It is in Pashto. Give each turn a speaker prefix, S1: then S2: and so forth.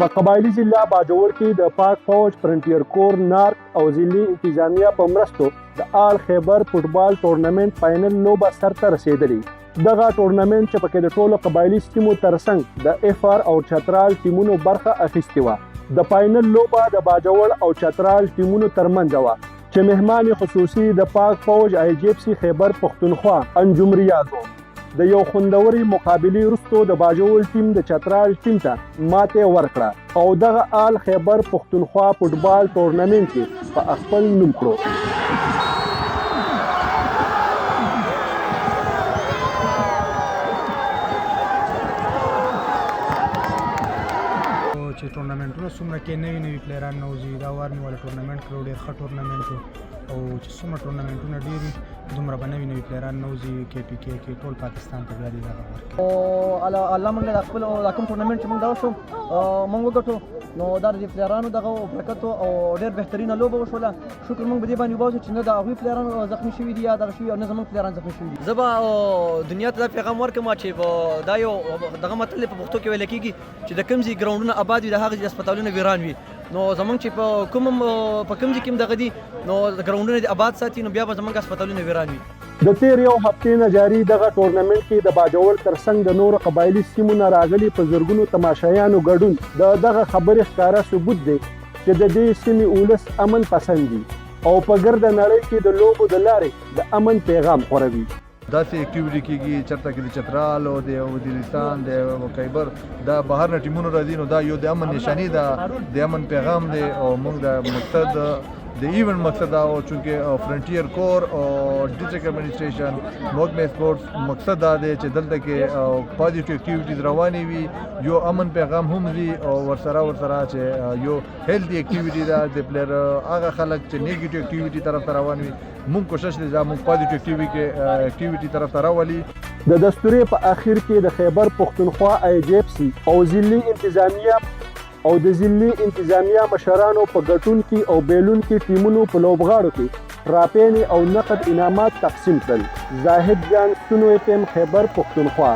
S1: په قبایلي ضلع باجوړ کې د پاک فوج فرنټیر کور نارک او ضلعي انتظامیه په مرستو د آل خیبر فوټبال ټورنمنټ فاینل لوبه سرته رسیدلی. دغه ټورنمنټ چې پکې د ټولو قبایلي سیمو ترڅنګ د اف آر او چترال ټیمونو برخه اخیستې وه. د فاینل لوبه د باجوړ او چترال ټیمونو ترمنځ وه چې مهمان خصوصي د پاک فوج آی جی اف سی خیبر پښتونخوا انجم ریاض و. د یو خوندوري مقابلې وروسته د باجوړ ټیم د چترال ټیم ته ماتې ورکړه او دغه آل خیبر پښتونخوا فوټبال ټورنمنټ کې په خپل نوم کړو.
S2: چې ټورنمنټونه څومره کې نوي پلیران نوځي دا وار مې ولا ټورنمنټ کړو ډېر ښه ټورنمنټ او چې څومره ټورنمنټونه ډېر وي دومره به نوي پلیران نوځي کې پی کې ټول پاکستان ته بیا دې دغه
S3: او الله موږ د خپل دا کوم ټورنمنټ چې موږ دا وشو موږ وګټو نو دا د پلیرانو دغه برکت او ډېر بهترینه لوبه وشوله. شکر موږ به دې باندې وباسو چې نه د هغوی پلیرانو زخمي شوي دي یا دغه شوي او نه زموږ پلیران زخمي شوي دي.
S4: زه به دنیا ته دا پیغام ورکړم چې دا یو دغه متل په پښتو کې ویل کېږي چې د کوم ځای ګراونډونه آباد وي د هغه ځای هسپتالونه ویران وي. نو زمونږ چې په کوم ځای کې دغه دي نو ګراونډونه دې آباد ساتي نو بیا به زمونږ هسپتالونه ویران وي.
S1: د تیر یو هفتې نه جاري دغه ټورنمنټ کې د باجوړ ترڅنګ د نورو قبایلي سیمو نه راغلي په زرګونو تماشایانو ګډون د دغه خبرې ښکاره ثبوت دی چې د دې سیمې ولس امن پسند دي او په ګرده نړۍ کې د لوبو د لارې د امن پیغام خوروي.
S5: داسې اکټیویټي کېږي چېرته کې د چترال او د وزیرستان د خیبر دا بهر نه ټیمونه راځي نو دا یو د امن نشاني ده د امن پیغام دی او موږ د مقصد د ایونت مقصد دا او چونکې فرنټیر کور او ډسټرکټ ایڈمنسټریشن محکمه سپورټس مقصد دا دی چې دلته کې پازیټیو اکټیویټیز روانې وي یو امن پیغام هم وي او ورسره چې یو هیلدي اکټیویټي ده د پلیر هغه خلک چې نیګیټیو اکټیویټي طرف ته روان وي موږ کوشش دی چې موږ پازیټیو اکټیویټي طرف ته راولي.
S1: د دستورې په اخر کې د خیبر پښتونخوا آی جی اف سی او ضلعي انتظامیه او د ضلعي انتظامیه مشرانو په ګټون کې او بیلون کې ټیمونو په لوبغاړو کې ټراپینې او نقد انعامات تقسیم کړل. زاهد جان سونو اف ام خیبر پښتونخوا.